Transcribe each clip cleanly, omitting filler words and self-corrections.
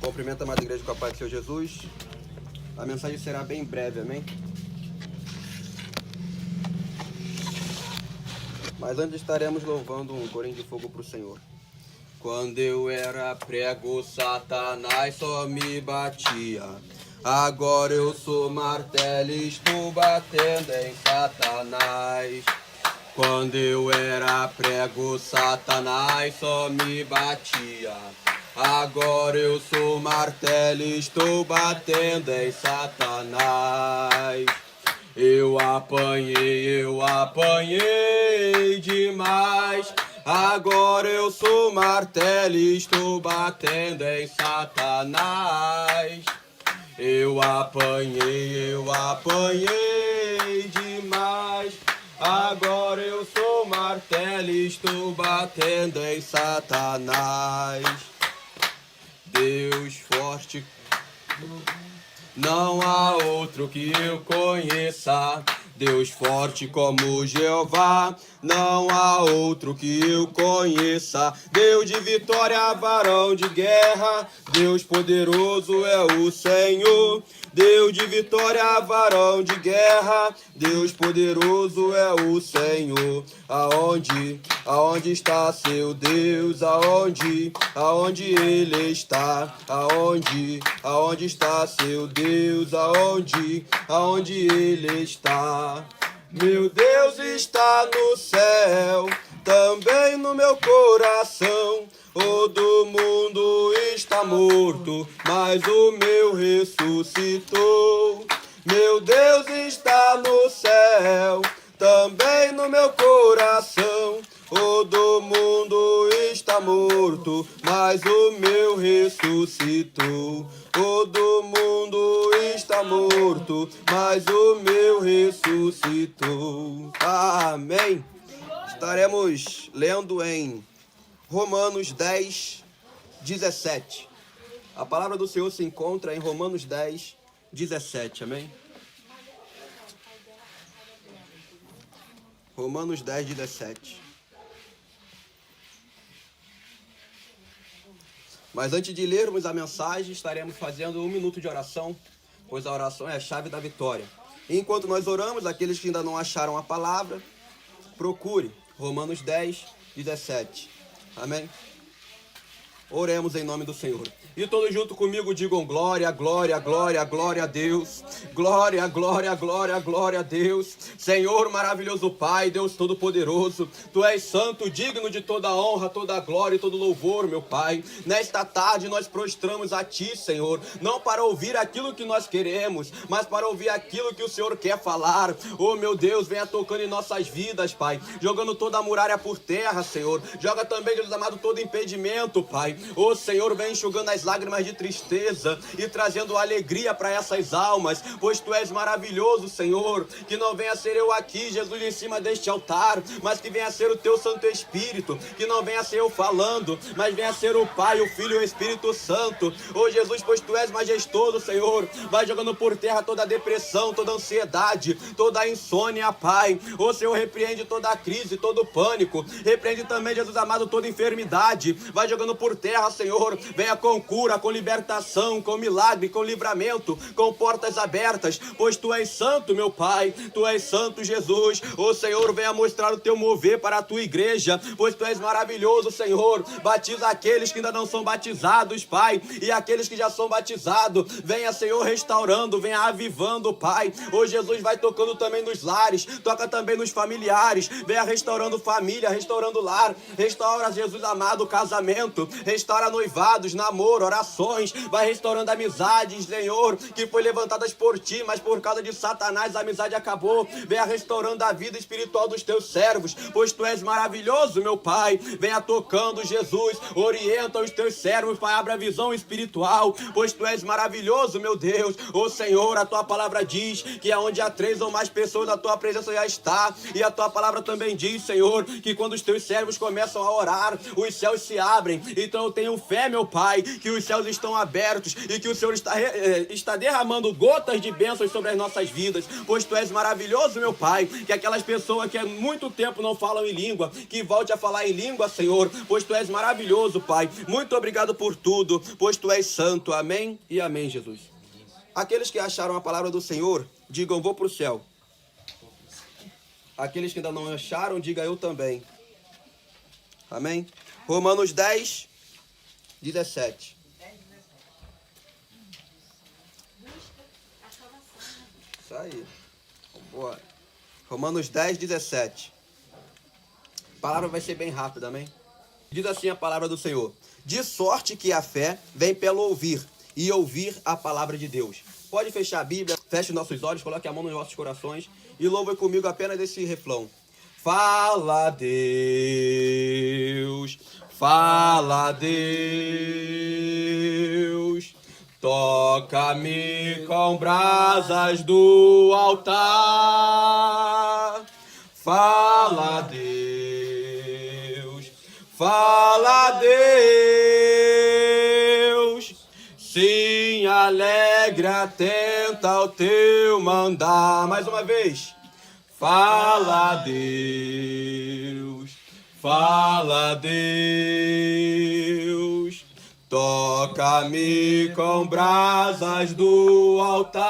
Cumprimento a amada igreja com a paz do Senhor Jesus. A mensagem será bem breve, amém? Mas antes estaremos louvando um corinho de fogo para o Senhor. Quando eu era prego, Satanás só me batia. Agora eu sou martelo e estou batendo em Satanás. Quando eu era prego, Satanás só me batia. Agora eu sou martelo e estou batendo em Satanás. Eu apanhei demais. Agora eu sou martelo e estou batendo em Satanás. Eu apanhei demais. Agora eu sou martelo e estou batendo em Satanás. Deus forte, não há outro que eu conheça. Deus forte como Jeová, não há outro que eu conheça. Deus de vitória, varão de guerra, Deus poderoso é o Senhor. Deus de vitória, varão de guerra, Deus poderoso é o Senhor. Aonde está seu Deus? Aonde ele está? Aonde está seu Deus? Aonde ele está? Meu Deus está no céu, também no meu coração. O do mundo está morto, mas o meu ressuscitou. Meu Deus está no céu, também no meu coração. O do mundo está morto, mas o meu ressuscitou. O do mundo está morto, mas o meu ressuscitou. Amém. Estaremos lendo em Romanos 10, 17. A palavra do Senhor se encontra em Romanos 10, 17. Amém? Romanos 10, 17. Mas antes de lermos a mensagem, estaremos fazendo 1 minuto de oração, pois a oração é a chave da vitória. E enquanto nós oramos, aqueles que ainda não acharam a palavra, procure Romanos 10, 17. Amém? Oremos em nome do Senhor. E todos junto comigo digam glória, glória, glória, glória a Deus. Glória, glória, glória, glória a Deus. Senhor maravilhoso Pai, Deus todo-poderoso. Tu és santo, digno de toda honra, toda glória e todo louvor, meu Pai. Nesta tarde nós prostramos a Ti, Senhor. Não para ouvir aquilo que nós queremos, mas para ouvir aquilo que o Senhor quer falar. Oh, meu Deus, venha tocando em nossas vidas, Pai. Jogando toda a muralha por terra, Senhor. Joga também, Jesus amado, todo impedimento, Pai. Oh, Senhor, vem enxugando as lágrimas de tristeza e trazendo alegria para essas almas, pois Tu és maravilhoso, Senhor. Que não venha ser eu aqui, Jesus, em cima deste altar, mas que venha ser o Teu Santo Espírito. Que não venha ser eu falando, mas venha ser o Pai, o Filho e o Espírito Santo. Oh, Jesus, pois Tu és majestoso, Senhor. Vai jogando por terra toda a depressão, toda a ansiedade, toda a insônia, Pai. Oh, Senhor, repreende toda a crise, todo o pânico. Repreende também, Jesus amado, toda enfermidade. Vai jogando por terra, Senhor. Venha com cura, com libertação, com milagre, com livramento, com portas abertas, pois Tu és santo, meu Pai. Tu és santo, Jesus. Ô Senhor, venha mostrar o Teu mover para a Tua igreja, pois Tu és maravilhoso, Senhor. Batiza aqueles que ainda não são batizados, Pai, e aqueles que já são batizados. Venha, Senhor, restaurando, venha avivando, Pai. Ô Jesus, vai tocando também nos lares, toca também nos familiares. Venha restaurando família, restaurando lar. Restaura, Jesus amado, o casamento. Restaura noivados, namoro, orações. Vai restaurando amizades, Senhor, que foi levantadas por Ti, mas por causa de Satanás a amizade acabou. Venha restaurando a vida espiritual dos Teus servos, pois Tu és maravilhoso, meu Pai. Venha tocando, Jesus. Orienta os Teus servos, Pai. Abre a visão espiritual, pois Tu és maravilhoso, meu Deus. Ô Senhor, a Tua palavra diz que aonde há 3 ou mais pessoas, a Tua presença já está. E a Tua palavra também diz, Senhor, que quando os Teus servos começam a orar, os céus se abrem. Então eu tenho fé, meu Pai, que os céus estão abertos e que o Senhor está derramando gotas de bênçãos sobre as nossas vidas, pois Tu és maravilhoso, meu Pai, que aquelas pessoas que há muito tempo não falam em língua, que volte a falar em língua, Senhor, pois Tu és maravilhoso, Pai. Muito obrigado por tudo, pois Tu és santo. Amém e amém, Jesus. Aqueles que acharam a palavra do Senhor, digam, vou para o céu. Aqueles que ainda não acharam, diga eu também. Amém? Romanos 10, 17. Isso aí. Vambora. Romanos 10, 17. A palavra vai ser bem rápida, amém? Diz assim a palavra do Senhor. De sorte que a fé vem pelo ouvir, e ouvir a palavra de Deus. Pode fechar a Bíblia, feche os nossos olhos, coloque a mão nos nossos corações e louve comigo apenas esse refrão. Fala, Deus, fala, Deus, toca-me com brasas do altar. Fala, Deus, fala, Deus, sim, alegre, atenta ao teu mandar. Mais uma vez. Fala, Deus, fala, Deus, toca-me com brasas do altar.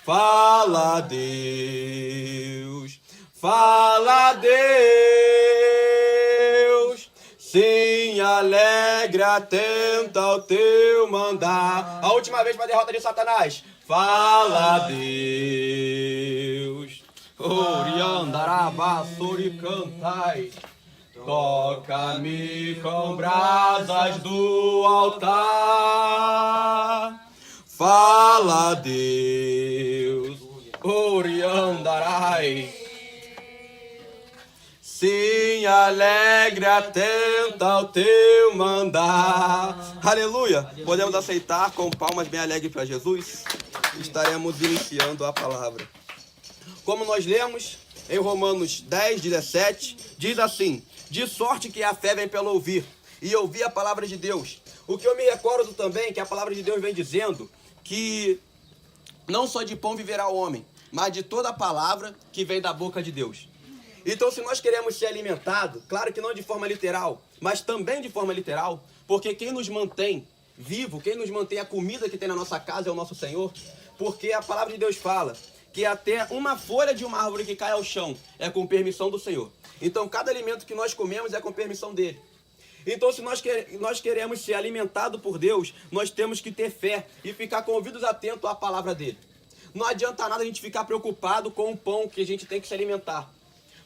Fala, Deus, fala, Deus, sim, alegre, atenta ao teu mandar. A última vez para a derrota de Satanás. Fala, Deus, Oriandarabá, Soricantai, toca-me com brasas do altar. Fala, Deus, Oriandarai, sim, alegre, atenta ao teu mandar. Aleluia! Podemos aceitar com palmas bem alegres para Jesus? Estaremos iniciando a palavra. Como nós lemos em Romanos 10, 17, diz assim: de sorte que a fé vem pelo ouvir, e ouvir a palavra de Deus. O que eu me recordo também, que a palavra de Deus vem dizendo que não só de pão viverá o homem, mas de toda a palavra que vem da boca de Deus. Então, se nós queremos ser alimentados, claro que não de forma literal, mas também de forma literal, porque quem nos mantém vivo, quem nos mantém a comida que tem na nossa casa é o nosso Senhor, porque a palavra de Deus fala que até uma folha de uma árvore que cai ao chão é com permissão do Senhor. Então, cada alimento que nós comemos é com permissão dele. Então, se nós queremos ser alimentados por Deus, nós temos que ter fé e ficar com ouvidos atentos à palavra dele. Não adianta nada a gente ficar preocupado com o pão que a gente tem que se alimentar.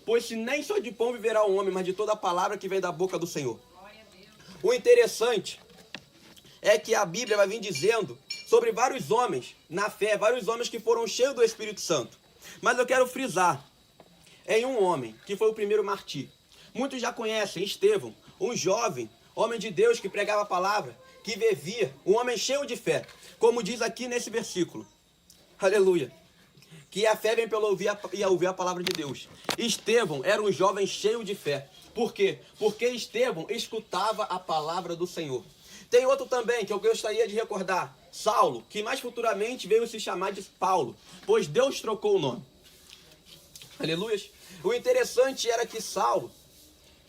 Pois se nem só de pão viverá o homem, mas de toda a palavra que vem da boca do Senhor. O interessante é que a Bíblia vai vir dizendo sobre vários homens na fé, vários homens que foram cheios do Espírito Santo. Mas eu quero frisar em um homem que foi o primeiro mártir. Muitos já conhecem, Estevão, um jovem, homem de Deus que pregava a palavra, que vivia, um homem cheio de fé, como diz aqui nesse versículo. Aleluia. Que a fé vem pelo ouvir a palavra de Deus. Estevão era um jovem cheio de fé. Por quê? Porque Estevão escutava a palavra do Senhor. Tem outro também que eu gostaria de recordar. Saulo, que mais futuramente veio se chamar de Paulo, pois Deus trocou o nome. Aleluia. O interessante era que Saulo,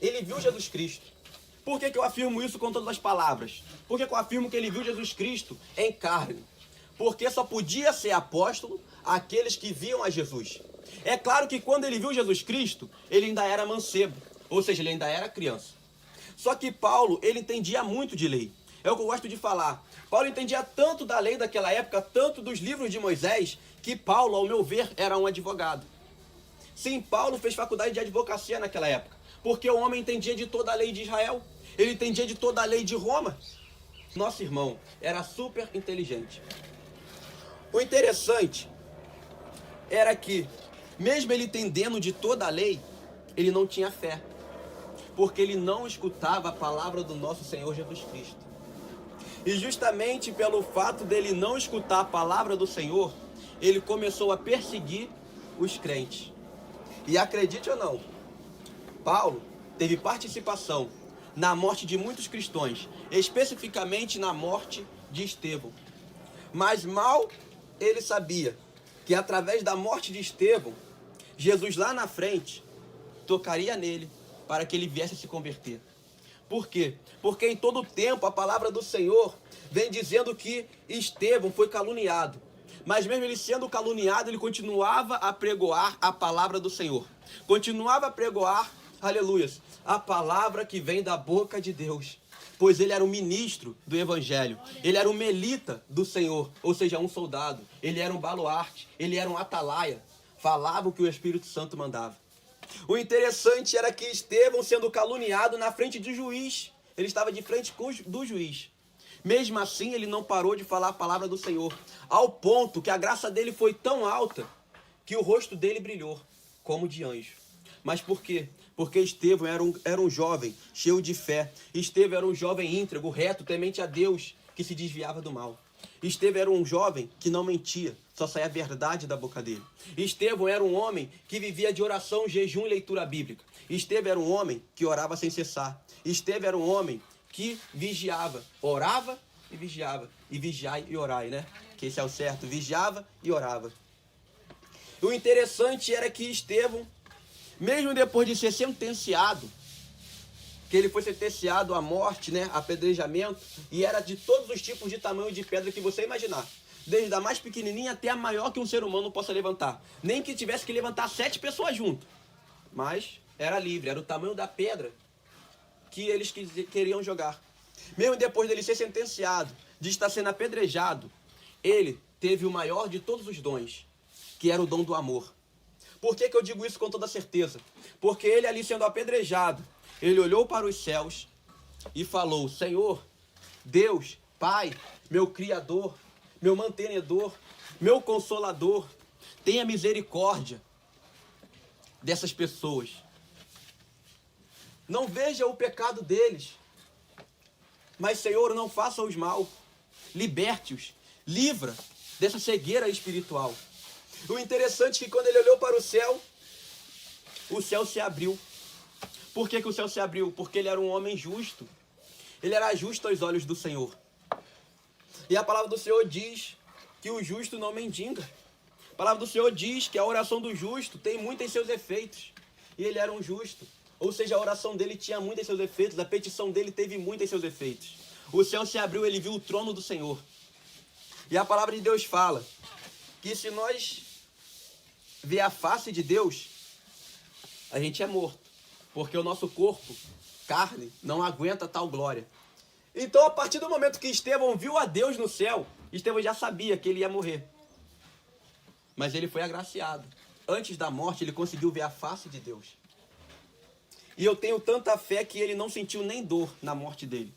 ele viu Jesus Cristo. Por que eu afirmo isso com todas as palavras? Porque eu afirmo que ele viu Jesus Cristo em carne. Porque só podia ser apóstolo aqueles que viam a Jesus. É claro que quando ele viu Jesus Cristo, ele ainda era mancebo, ou seja, ele ainda era criança. Só que Paulo, ele entendia muito de lei. É o que eu gosto de falar. Paulo entendia tanto da lei daquela época, tanto dos livros de Moisés, que Paulo, ao meu ver, era um advogado. Sim, Paulo fez faculdade de advocacia naquela época, porque o homem entendia de toda a lei de Israel, ele entendia de toda a lei de Roma. Nosso irmão era super inteligente. O interessante era que, mesmo ele entendendo de toda a lei, ele não tinha fé, porque ele não escutava a palavra do nosso Senhor Jesus Cristo. E justamente pelo fato dele não escutar a palavra do Senhor, ele começou a perseguir os crentes. E acredite ou não, Paulo teve participação na morte de muitos cristãos, especificamente na morte de Estevão. Mas mal ele sabia que através da morte de Estevão, Jesus lá na frente tocaria nele para que ele viesse a se converter. Por quê? Porque em todo o tempo a palavra do Senhor vem dizendo que Estevão foi caluniado. Mas mesmo ele sendo caluniado, ele continuava a pregoar a palavra do Senhor. Continuava a pregoar, aleluias, a palavra que vem da boca de Deus. Pois ele era um ministro do Evangelho. Ele era um melita do Senhor, ou seja, um soldado. Ele era um baluarte, ele era um atalaia. Falava o que o Espírito Santo mandava. O interessante era que Estevão, sendo caluniado na frente do juiz, ele estava de frente do juiz. Mesmo assim, ele não parou de falar a palavra do Senhor, ao ponto que a graça dele foi tão alta que o rosto dele brilhou, como de anjo. Mas por quê? Porque Estevão era um jovem cheio de fé. Estevão era um jovem íntegro, reto, temente a Deus, que se desviava do mal. Estevão era um jovem que não mentia, só saía a verdade da boca dele. Estevão era um homem que vivia de oração, jejum e leitura bíblica. Estevão era um homem que orava sem cessar. Estevão era um homem que vigiava, orava e vigiava. E vigiai e orai, né? Que esse é o certo, vigiava e orava. O interessante era que Estevão, mesmo depois de ser sentenciado, que ele foi sentenciado à morte, né, apedrejamento, e era de todos os tipos de tamanho de pedra que você imaginar. Desde a mais pequenininha até a maior que um ser humano possa levantar. Nem que tivesse que levantar 7 pessoas junto. Mas era livre, era o tamanho da pedra que eles queriam jogar. Mesmo depois dele ser sentenciado, de estar sendo apedrejado, ele teve o maior de todos os dons, que era o dom do amor. Por que eu digo isso com toda certeza? Porque ele ali sendo apedrejado, ele olhou para os céus e falou: Senhor, Deus, Pai, meu Criador, meu mantenedor, meu Consolador, tenha misericórdia dessas pessoas. Não veja o pecado deles, mas, Senhor, não faça-os mal. Liberte-os, livra dessa cegueira espiritual. O interessante é que quando ele olhou para o céu se abriu. Por que o céu se abriu? Porque ele era um homem justo. Ele era justo aos olhos do Senhor. E a palavra do Senhor diz que o justo não mendiga. A palavra do Senhor diz que a oração do justo tem muito em seus efeitos. E ele era um justo. Ou seja, a oração dele tinha muito em seus efeitos. A petição dele teve muito em seus efeitos. O céu se abriu, ele viu o trono do Senhor. E a palavra de Deus fala que se nós ver a face de Deus, a gente é morto. Porque o nosso corpo, carne, não aguenta tal glória. Então, a partir do momento que Estevão viu a Deus no céu, Estevão já sabia que ele ia morrer. Mas ele foi agraciado. Antes da morte, ele conseguiu ver a face de Deus. E eu tenho tanta fé que ele não sentiu nem dor na morte dele.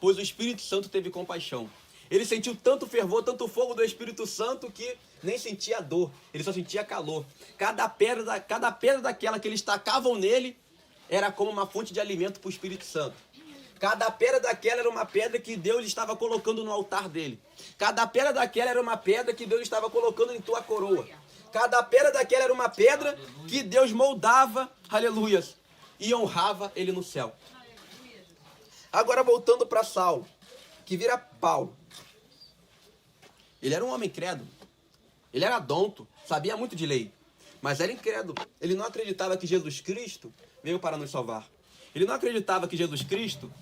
Pois o Espírito Santo teve compaixão. Ele sentiu tanto fervor, tanto fogo do Espírito Santo que nem sentia dor. Ele só sentia calor. Cada pedra daquela que eles tacavam nele era como uma fonte de alimento para o Espírito Santo. Cada pedra daquela era uma pedra que Deus estava colocando no altar dele. Cada pedra daquela era uma pedra que Deus estava colocando em tua coroa. Cada pedra daquela era uma pedra que Deus moldava, aleluias, e honrava ele no céu. Agora voltando para Saulo, que vira Paulo. Ele era um homem incrédulo. Ele era donto, sabia muito de lei, mas era incrédulo. Ele não acreditava que Jesus Cristo veio para nos salvar. Ele não acreditava que Jesus Cristo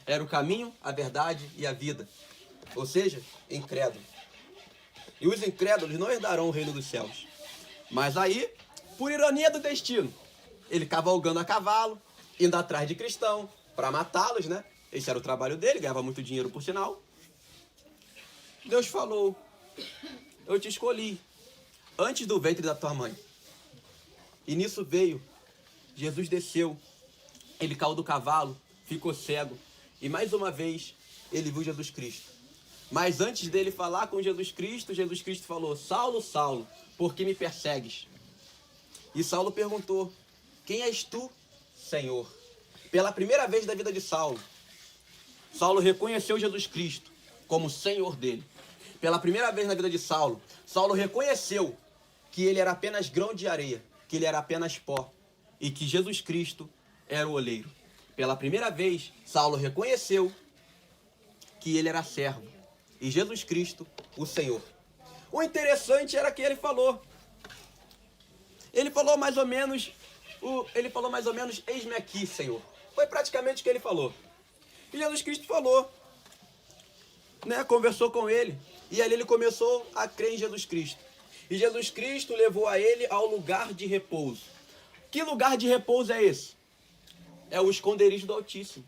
era o caminho, a verdade e a vida. Ou seja, incrédulo. E os incrédulos não herdarão o reino dos céus. Mas aí, por ironia do destino, ele cavalgando a cavalo, indo atrás de cristão, para matá-los, né? Esse era o trabalho dele, ganhava muito dinheiro por sinal. Deus falou: eu te escolhi antes do ventre da tua mãe. E nisso veio. Jesus desceu, ele caiu do cavalo, ficou cego. E mais uma vez, ele viu Jesus Cristo. Mas antes dele falar com Jesus Cristo falou: Saulo, Saulo, por que me persegues? E Saulo perguntou: quem és tu, Senhor? Pela primeira vez da vida de Saulo, Saulo reconheceu Jesus Cristo como Senhor dele. Pela primeira vez na vida de Saulo, Saulo reconheceu que ele era apenas grão de areia, que ele era apenas pó, e que Jesus Cristo era o oleiro. pela primeira vez, Saulo reconheceu que ele era servo e Jesus Cristo, o Senhor. O interessante era que ele falou mais ou menos, eis-me aqui, Senhor. Foi praticamente o que ele falou. E Jesus Cristo falou, né, conversou com ele, e ali ele começou a crer em Jesus Cristo. E Jesus Cristo levou a ele ao lugar de repouso. Que lugar de repouso é esse? É o esconderijo do Altíssimo.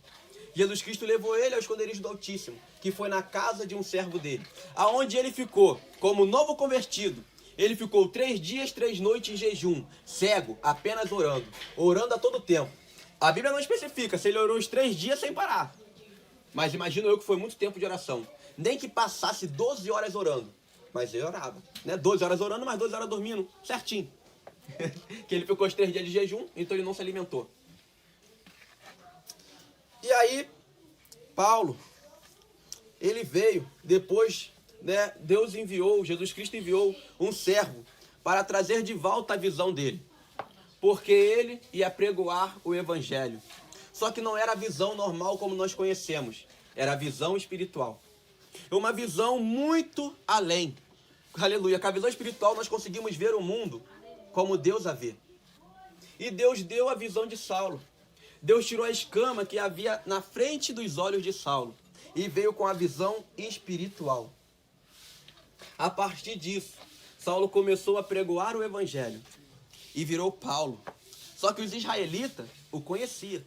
Jesus Cristo levou ele ao esconderijo do Altíssimo, que foi na casa de um servo dele, aonde ele ficou como novo convertido. Ele ficou 3 dias, 3 noites em jejum, cego, apenas orando a todo tempo. A Bíblia não especifica se ele orou os 3 dias sem parar, mas imagino eu que foi muito tempo de oração. Nem que passasse 12 horas orando, mas ele orava, né? 12 horas orando, mais 12 horas dormindo, certinho. Que ele ficou os 3 dias de jejum, então ele não se alimentou. E aí, Paulo, ele veio, depois, né, Jesus Cristo enviou um servo para trazer de volta a visão dele. Porque ele ia pregoar o evangelho. Só que não era a visão normal como nós conhecemos, era a visão espiritual. Uma visão muito além. Aleluia, com a visão espiritual nós conseguimos ver o mundo como Deus a vê. E Deus deu a visão de Saulo. Deus tirou a escama que havia na frente dos olhos de Saulo e veio com a visão espiritual. A partir disso, Saulo começou a pregoar o evangelho e virou Paulo. Só que os israelitas o conheciam.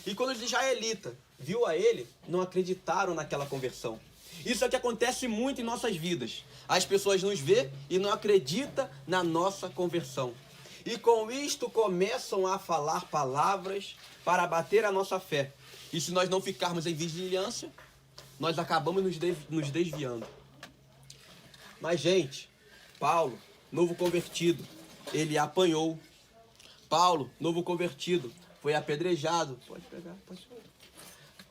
E quando os israelitas viu a ele, não acreditaram naquela conversão. Isso é o que acontece muito em nossas vidas. As pessoas nos vê e não acreditam na nossa conversão. E com isto começam a falar palavras para abater a nossa fé. E se nós não ficarmos em vigilância, nós acabamos nos desviando. Mas, gente, Paulo, novo convertido, ele apanhou. Paulo, novo convertido, foi apedrejado. Pode pegar.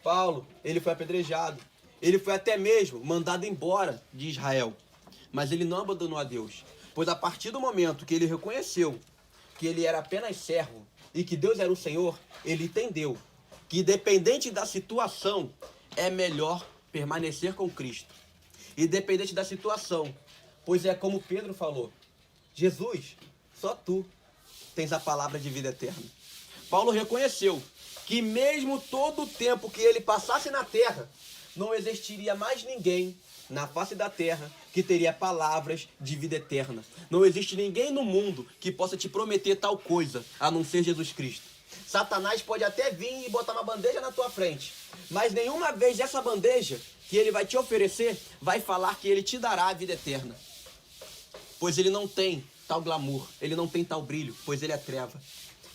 Paulo, ele foi apedrejado. Ele foi até mesmo mandado embora de Israel. Mas ele não abandonou a Deus. Pois a partir do momento que ele reconheceu que ele era apenas servo e que Deus era o Senhor, ele entendeu que independente da situação, é melhor permanecer com Cristo. Independente da situação, pois é como Pedro falou, Jesus, só tu tens a palavra de vida eterna. Paulo reconheceu que mesmo todo o tempo que ele passasse na terra, não existiria mais ninguém na face da terra que teria palavras de vida eterna. Não existe ninguém no mundo que possa te prometer tal coisa, a não ser Jesus Cristo. Satanás pode até vir e botar uma bandeja na tua frente, mas nenhuma vez essa bandeja que ele vai te oferecer vai falar que ele te dará a vida eterna. Pois ele não tem tal glamour, ele não tem tal brilho, pois ele é treva.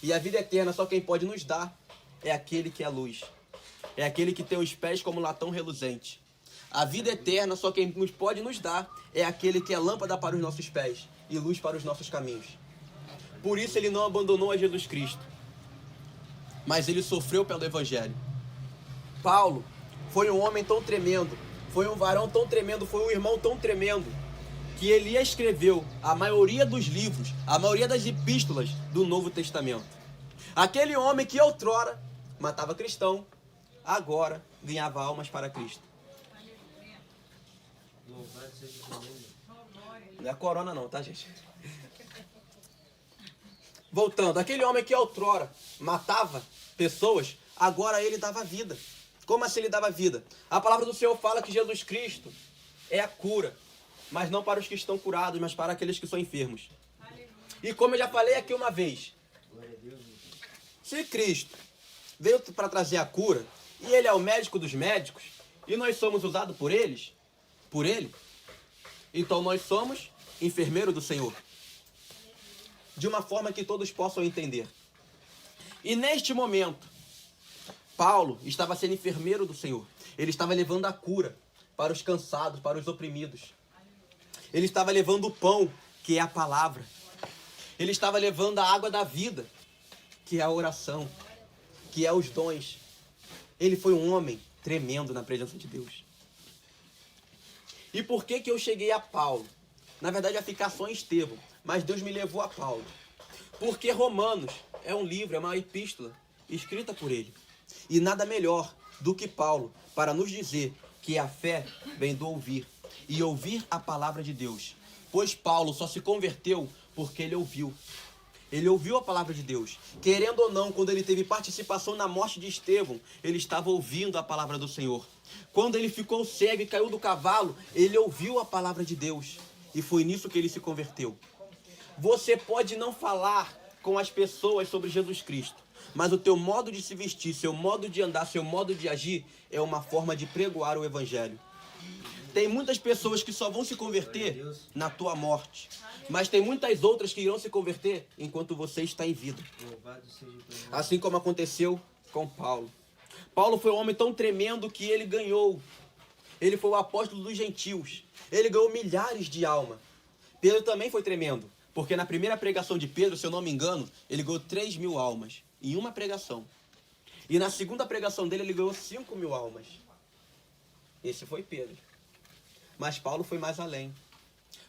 E a vida eterna só quem pode nos dar é aquele que é luz. É aquele que tem os pés como latão reluzente. A vida eterna só quem pode nos dar é aquele que é lâmpada para os nossos pés e luz para os nossos caminhos. Por isso ele não abandonou a Jesus Cristo, mas ele sofreu pelo evangelho. Paulo foi um homem tão tremendo, foi um varão tão tremendo, foi um irmão tão tremendo, que ele escreveu a maioria dos livros, a maioria das epístolas do Novo Testamento. Aquele homem que outrora matava cristão, agora ganhava almas para Cristo. Não é corona não, tá, gente? Voltando, aquele homem que outrora matava pessoas, agora ele dava vida. Como assim ele dava vida? A palavra do Senhor fala que Jesus Cristo é a cura, mas não para os que estão curados, mas para aqueles que são enfermos. E como eu já falei aqui uma vez, se Cristo veio para trazer a cura, e ele é o médico dos médicos, e nós somos usados por ele, então nós somos enfermeiros do Senhor. De uma forma que todos possam entender. E neste momento, Paulo estava sendo enfermeiro do Senhor. Ele estava levando a cura para os cansados, para os oprimidos. Ele estava levando o pão, que é a palavra. Ele estava levando a água da vida, que é a oração, que é os dons. Ele foi um homem tremendo na presença de Deus. E por que eu cheguei a Paulo? Na verdade, ia ficar só em Estevão, mas Deus me levou a Paulo. Porque Romanos é um livro, é uma epístola escrita por ele. E nada melhor do que Paulo para nos dizer que a fé vem do ouvir, e ouvir a palavra de Deus. Pois Paulo só se converteu porque ele ouviu. Ele ouviu a palavra de Deus. Querendo ou não, quando ele teve participação na morte de Estevão, ele estava ouvindo a palavra do Senhor. Quando ele ficou cego e caiu do cavalo, ele ouviu a palavra de Deus. E foi nisso que ele se converteu. Você pode não falar com as pessoas sobre Jesus Cristo, mas o teu modo de se vestir, seu modo de andar, seu modo de agir é uma forma de pregoar o Evangelho. Tem muitas pessoas que só vão se converter na tua morte, mas tem muitas outras que irão se converter enquanto você está em vida. Assim como aconteceu com Paulo. Paulo foi um homem tão tremendo que ele ganhou. Ele foi o apóstolo dos gentios. Ele ganhou milhares de almas. Pedro também foi tremendo, porque na primeira pregação de Pedro, se eu não me engano, ele ganhou 3.000 almas em uma pregação. E na segunda pregação dele, ele ganhou 5.000 almas. Esse foi Pedro. Mas Paulo foi mais além,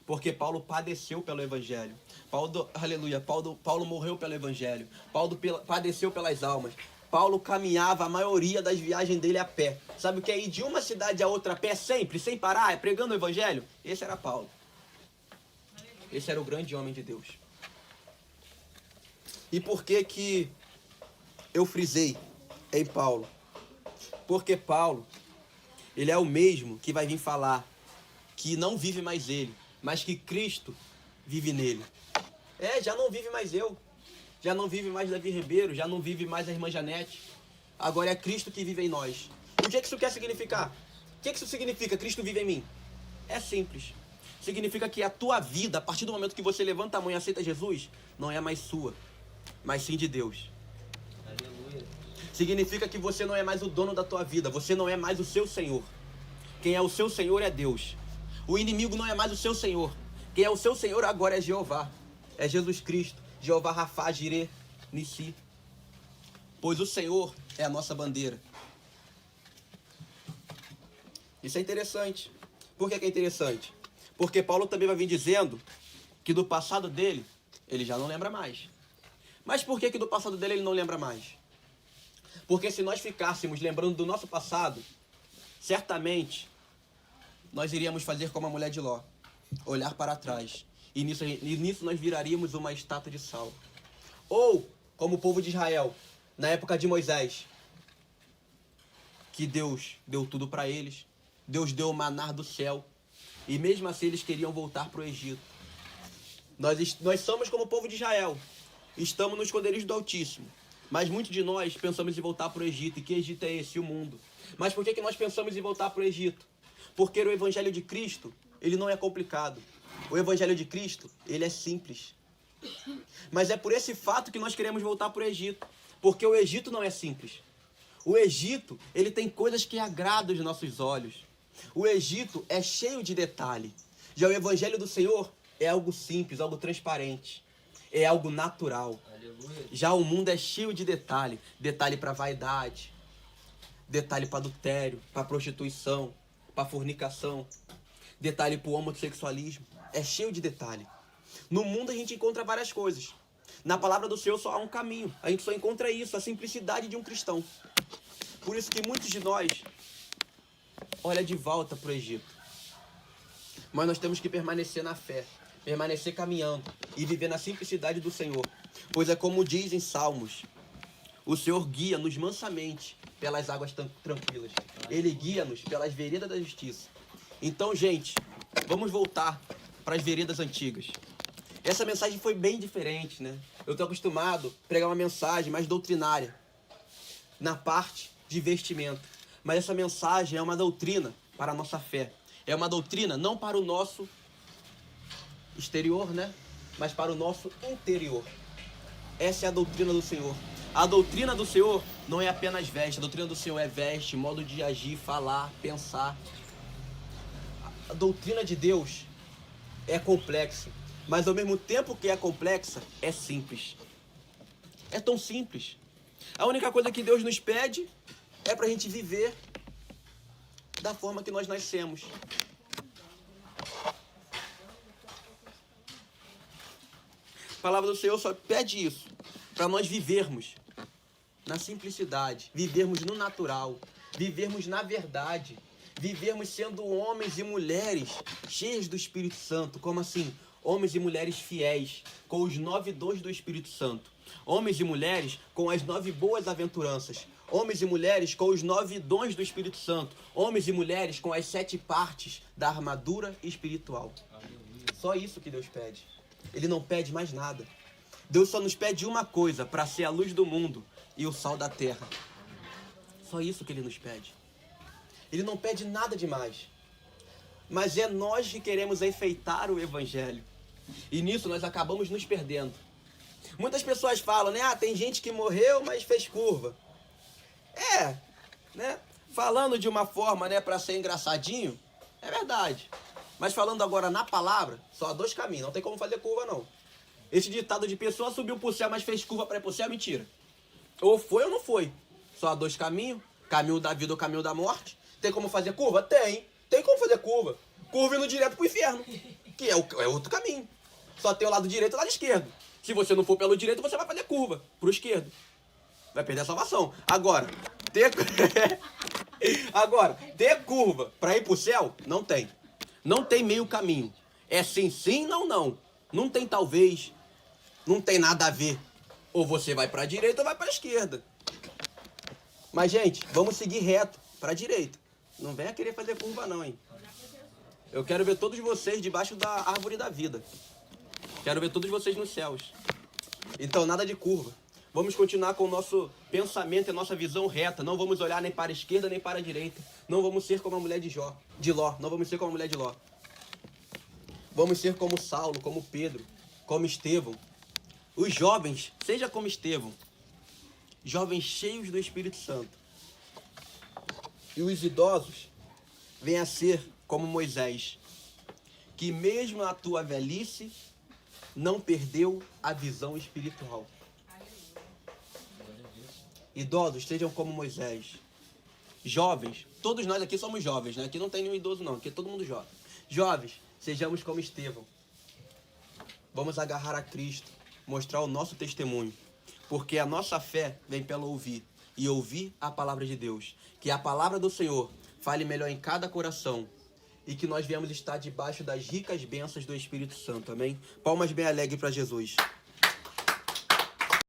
porque Paulo padeceu pelo Evangelho. Paulo morreu pelo Evangelho. Paulo padeceu pelas almas. Paulo caminhava a maioria das viagens dele a pé. Sabe o que é ir de uma cidade a outra a pé sempre, sem parar, pregando o Evangelho? Esse era Paulo. Esse era o grande homem de Deus. E por que eu frisei em Paulo? Porque Paulo, ele é o mesmo que vai vir falar que não vive mais ele, mas que Cristo vive nele. Já não vive mais eu. Já não vive mais Davi Ribeiro, já não vive mais a irmã Janete. Agora é Cristo que vive em nós. O que isso quer significar? O que isso significa, Cristo vive em mim? É simples. Significa que a tua vida, a partir do momento que você levanta a mão e aceita Jesus, não é mais sua, mas sim de Deus. Aleluia. Significa que você não é mais o dono da tua vida, você não é mais o seu Senhor. Quem é o seu Senhor é Deus. O inimigo não é mais o seu Senhor. Quem é o seu Senhor agora é Jeová. É Jesus Cristo. Jeová Rafá, Jireh, Nissi. Pois o Senhor é a nossa bandeira. Isso é interessante. Por que é interessante? Porque Paulo também vai vir dizendo que do passado dele, ele já não lembra mais. Mas por que do passado dele ele não lembra mais? Porque se nós ficássemos lembrando do nosso passado, certamente nós iríamos fazer como a mulher de Ló, olhar para trás. E nisso nós viraríamos uma estátua de sal. Ou, como o povo de Israel, na época de Moisés, que Deus deu tudo para eles. Deus deu o maná do céu. E mesmo assim eles queriam voltar para o Egito. Nós somos como o povo de Israel. Estamos no esconderijo do Altíssimo. Mas muitos de nós pensamos em voltar para o Egito. E que Egito é esse? O mundo. Mas por que nós pensamos em voltar para o Egito? Porque o Evangelho de Cristo, ele não é complicado. O Evangelho de Cristo, ele é simples. Mas é por esse fato que nós queremos voltar para o Egito. Porque o Egito não é simples. O Egito, ele tem coisas que agradam os nossos olhos. O Egito é cheio de detalhe. Já o Evangelho do Senhor é algo simples, algo transparente. É algo natural. Aleluia. Já o mundo é cheio de detalhe. Detalhe para vaidade. Detalhe para adultério, para prostituição, para fornicação. Detalhe para o homossexualismo. É cheio de detalhe. No mundo a gente encontra várias coisas. Na palavra do Senhor só há um caminho. A gente só encontra isso, a simplicidade de um cristão. Por isso que muitos de nós olham de volta para o Egito. Mas nós temos que permanecer na fé, permanecer caminhando e viver na simplicidade do Senhor. Pois é como diz em Salmos, o Senhor guia-nos mansamente pelas águas tranquilas. Ele guia-nos pelas veredas da justiça. Então, gente, vamos voltar para as veredas antigas. Essa mensagem foi bem diferente, né? Eu estou acostumado a pregar uma mensagem mais doutrinária na parte de vestimento. Mas essa mensagem é uma doutrina para a nossa fé. É uma doutrina não para o nosso exterior, né? Mas para o nosso interior. Essa é a doutrina do Senhor. A doutrina do Senhor não é apenas veste. A doutrina do Senhor é veste, modo de agir, falar, pensar. A doutrina de Deus é complexa. Mas ao mesmo tempo que é complexa, é simples. É tão simples. A única coisa que Deus nos pede é para a gente viver da forma que nós nascemos. A palavra do Senhor só pede isso, para nós vivermos na simplicidade, vivermos no natural, vivermos na verdade, vivermos sendo homens e mulheres cheios do Espírito Santo. Como assim? Homens e mulheres fiéis, com os 9 dons do Espírito Santo. Homens e mulheres com as 9 boas aventuranças. Homens e mulheres com os 9 dons do Espírito Santo. Homens e mulheres com as 7 partes da armadura espiritual. Só isso que Deus pede. Ele não pede mais nada. Deus só nos pede uma coisa, para ser a luz do mundo e o sal da terra. Só isso que Ele nos pede. Ele não pede nada demais. Mas é nós que queremos enfeitar o Evangelho. E nisso nós acabamos nos perdendo. Muitas pessoas falam, né? Ah, tem gente que morreu, mas fez curva. Né? Falando de uma forma, né, para ser engraçadinho, é verdade. Mas falando agora na palavra, só há 2 caminhos, não tem como fazer curva não. Esse ditado de pessoa subiu pro céu, mas fez curva para ir pro céu, é mentira. Ou foi ou não foi. Só há 2 caminhos, caminho da vida ou caminho da morte. Tem como fazer curva? Tem como fazer curva. Curva indo direto pro inferno, que é outro caminho. Só tem o lado direito e o lado esquerdo. Se você não for pelo direito, você vai fazer curva pro esquerdo. Vai perder a salvação. Agora, ter curva para ir pro céu, não tem. Não tem meio caminho. É sim, sim, não, não. Não tem talvez. Não tem nada a ver. Ou você vai para a direita ou vai para a esquerda. Mas, gente, vamos seguir reto para a direita. Não venha querer fazer curva não, hein? Eu quero ver todos vocês debaixo da árvore da vida. Quero ver todos vocês nos céus. Então, nada de curva. Vamos continuar com o nosso pensamento e a nossa visão reta. Não vamos olhar nem para a esquerda nem para a direita. Não vamos ser como a mulher de Ló. Não vamos ser como a mulher de Ló. Vamos ser como Saulo, como Pedro, como Estevão. Os jovens, seja como Estevão. Jovens cheios do Espírito Santo. E os idosos venham a ser como Moisés, que mesmo na tua velhice não perdeu a visão espiritual. Idosos, sejam como Moisés. Jovens, todos nós aqui somos jovens, né? Aqui não tem nenhum idoso não, aqui é todo mundo jovem. Jovens, sejamos como Estevão. Vamos agarrar a Cristo, mostrar o nosso testemunho. Porque a nossa fé vem pelo ouvir. E ouvir a palavra de Deus. Que a palavra do Senhor fale melhor em cada coração. E que nós viemos estar debaixo das ricas bênçãos do Espírito Santo, amém? Palmas bem alegres para Jesus.